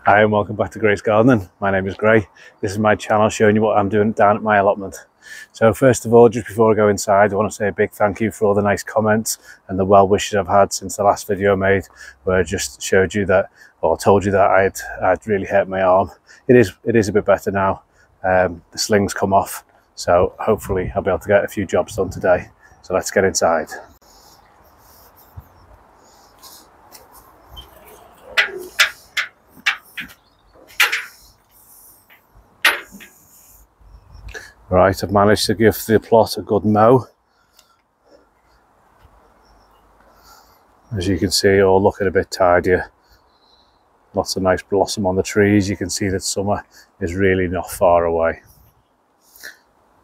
Hi and welcome back to Gray's Gardening. My name is Gray. This is my channel showing you what I'm doing down at my allotment. So first of all, just before I go inside, I want to say a big thank you for all the nice comments and the well wishes I've had since the last video I made, where I just showed you that, or told you that I'd really hurt my arm. It is a bit better now. The sling's come off, so hopefully I'll be able to get a few jobs done today. So let's get inside. Right, I've managed to give the plot a good mow. As you can see, all looking a bit tidier. Lots of nice blossom on the trees. You can see that summer is really not far away.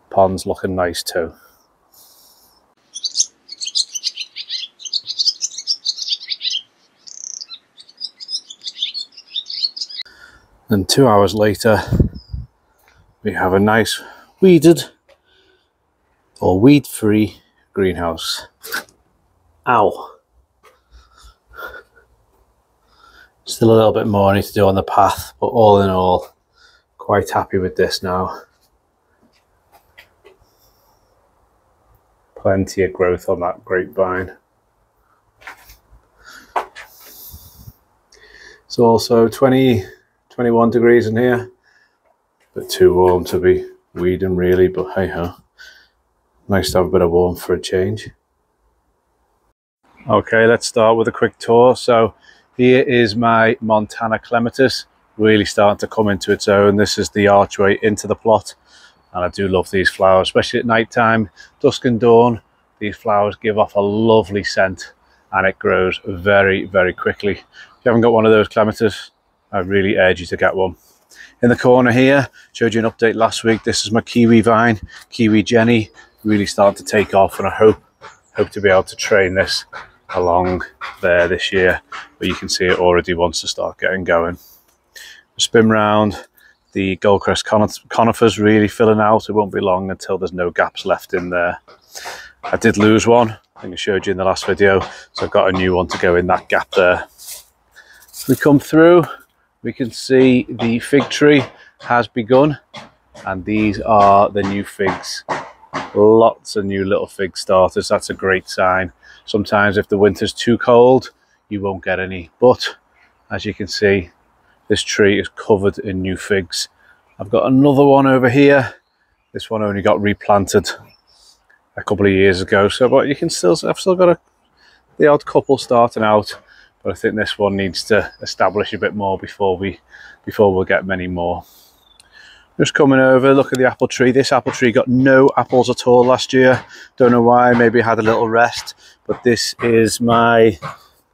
Pond's looking nice too. And 2 hours later, we have a nice weeded or weed-free greenhouse. Ow! Still a little bit more I need to do on the path, but all in all, quite happy with this now. Plenty of growth on that grapevine. It's also 21 degrees in here. A bit too warm to be weeding really, but hey ho. Nice to have a bit of warmth for a change. Okay, let's start with a quick tour. So here is my Montana clematis, really starting to come into its own. This is the archway into the plot, and I do love these flowers, especially at night time, dusk and dawn. These flowers give off a lovely scent, and it grows very, very quickly. If you haven't got one of those clematis, I really urge you to get one. In the corner here, showed you an update last week. This is my kiwi vine, Kiwi Jenny, really starting to take off, and I hope to be able to train this along there this year. But you can see it already wants to start getting going. Spin round, the Goldcrest conifers really filling out. It won't be long until there's no gaps left in there. I did lose one, I think I showed you in the last video, so I've got a new one to go in that gap there. We come through, we can see the fig tree has begun, and these are the new figs. Lots of new little fig starters. That's a great sign. Sometimes if the winter's too cold, you won't get any, but as you can see, this tree is covered in new figs. I've got another one over here. This one only got replanted a couple of years ago, so but you can I've still got the odd couple starting out. But I think this one needs to establish a bit more before we'll get many more. Just coming over, look at the apple tree. This apple tree got no apples at all last year. Don't know why, maybe had a little rest. But this is my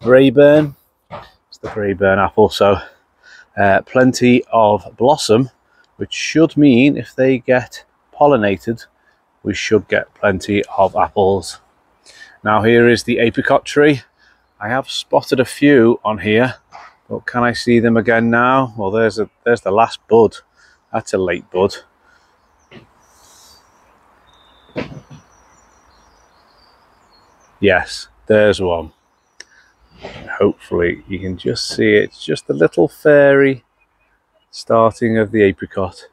Braeburn. It's the Braeburn apple, so plenty of blossom, which should mean if they get pollinated, we should get plenty of apples. Now here is the apricot tree. I have spotted a few on here, but can I see them again now? Well, there's the last bud. That's a late bud. Yes, there's one. Hopefully you can just see it. It's just a little fairy starting of the apricot.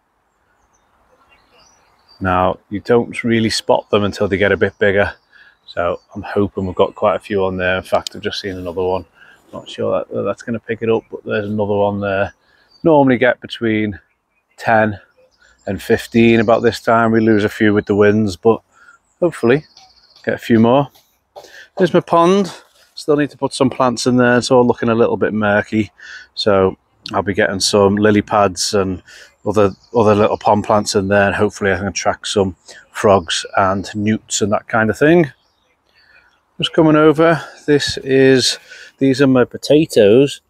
Now, you don't really spot them until they get a bit bigger. So I'm hoping we've got quite a few on there. In fact, I've just seen another one. Not sure that's going to pick it up, but there's another one there. Normally get between 10 and 15 about this time. We lose a few with the winds, but hopefully get a few more. There's my pond. Still need to put some plants in there. It's all looking a little bit murky. So I'll be getting some lily pads and other little pond plants in there, and hopefully I can attract some frogs and newts and that kind of thing. Just coming over, these are my potatoes.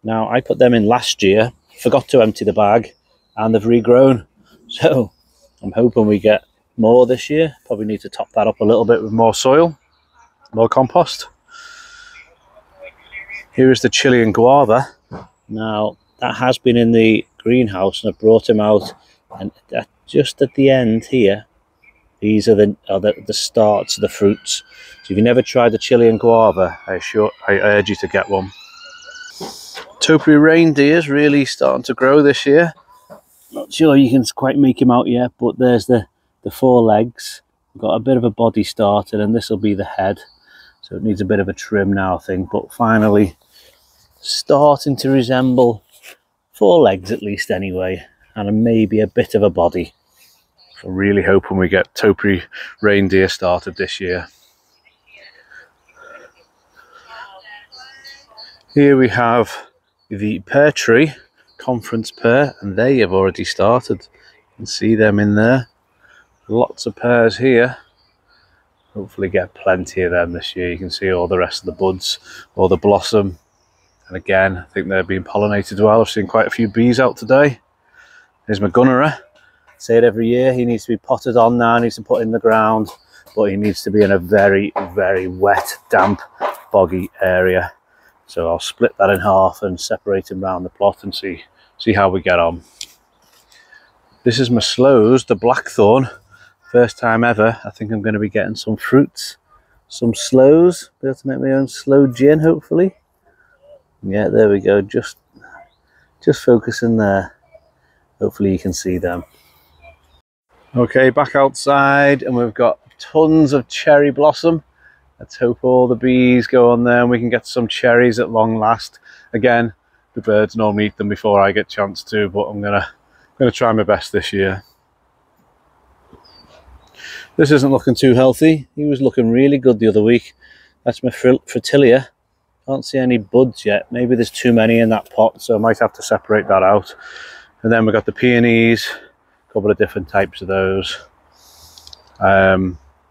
Now I put them in last year, forgot to empty the bag, and they've regrown. So I'm hoping we get more this year. Probably need to top that up a little bit with more soil, more compost. Here is the Chilean guava. Now that has been in the greenhouse, and I brought him out, and just at the end here, these are the starts of the fruits. So if you've never tried the Chilean guava, I urge you to get one. topiary reindeer's really starting to grow this year. Not sure you can quite make him out yet, but there's the 4 legs. We've got a bit of a body started, and this will be the head. So it needs a bit of a trim now, I think, but finally starting to resemble 4 legs at least anyway, and maybe a bit of a body. So really hoping we get topiary reindeer started this year. Here we have the pear tree, conference pear, and they have already started. You can see them in there. Lots of pears here. Hopefully get plenty of them this year. You can see all the rest of the buds, all the blossom. And again, I think they're being pollinated well. I've seen quite a few bees out today. There's my gunnerer. I say it every year. He needs to be potted on now, needs to put in the ground, but he needs to be in a very, very wet, damp, boggy area. So I'll split that in half and separate him around the plot and see how we get on. This is my sloes, the blackthorn. First time ever. I think I'm going to be getting some fruits, some sloes. Be able to make my own sloe gin, hopefully. Yeah, there we go. Just focusing there. Hopefully you can see them. Okay, back outside, and we've got tons of cherry blossom. Let's hope all the bees go on there and we can get some cherries at long last. Again, the birds normally eat them before I get a chance to, but I'm gonna try my best this year. This isn't looking too healthy. He was looking really good the other week. That's my fritilia. Can't see any buds yet. Maybe there's too many in that pot, so I might have to separate that out. And then we've got the peonies, a couple of different types of those.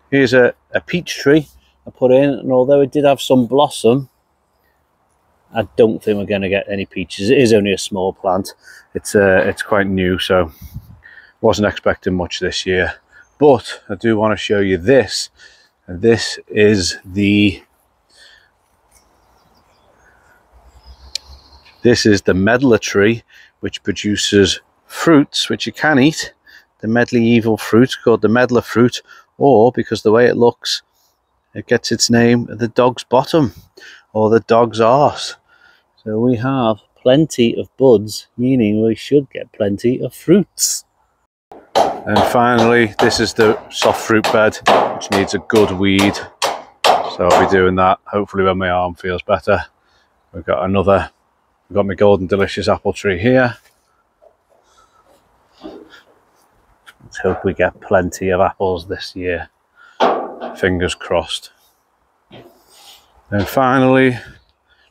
Here's a peach tree I put in, and although it did have some blossom, I don't think we're going to get any peaches. It is only a small plant. It's quite new, so wasn't expecting much this year. But I do want to show you this, and this is the medlar tree, which produces fruits which you can eat. The medieval fruit called the medlar fruit, or because the way it looks, it gets its name the dog's bottom or the dog's arse. So we have plenty of buds, meaning we should get plenty of fruits. And finally, this is the soft fruit bed, which needs a good weed. So I'll be doing that hopefully when my arm feels better. We've got my golden delicious apple tree here. Let's hope we get plenty of apples this year. Fingers crossed. And finally,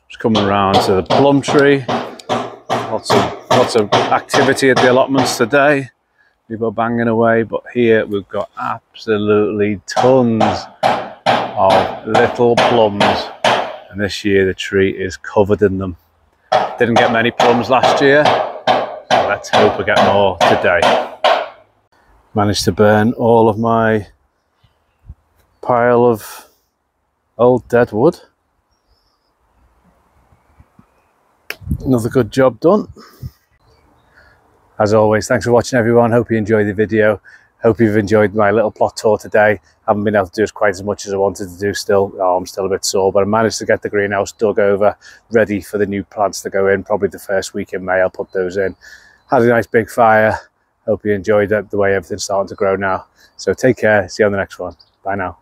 just coming around to the plum tree. Lots of activity at the allotments today. People banging away, but here we've got absolutely tons of little plums, and this year the tree is covered in them. Didn't get many plums last year, so let's hope we get more today. Managed to burn all of my pile of old dead wood. Another good job done. As always, thanks for watching everyone. Hope you enjoyed the video. Hope you've enjoyed my little plot tour today. Haven't been able to do as quite as much as I wanted to do still. I'm still a bit sore, but I managed to get the greenhouse dug over, ready for the new plants to go in. Probably the first week in May I'll put those in. Had a nice big fire. Hope you enjoyed it, the way everything's starting to grow now. So take care, see you on the next one. Bye now.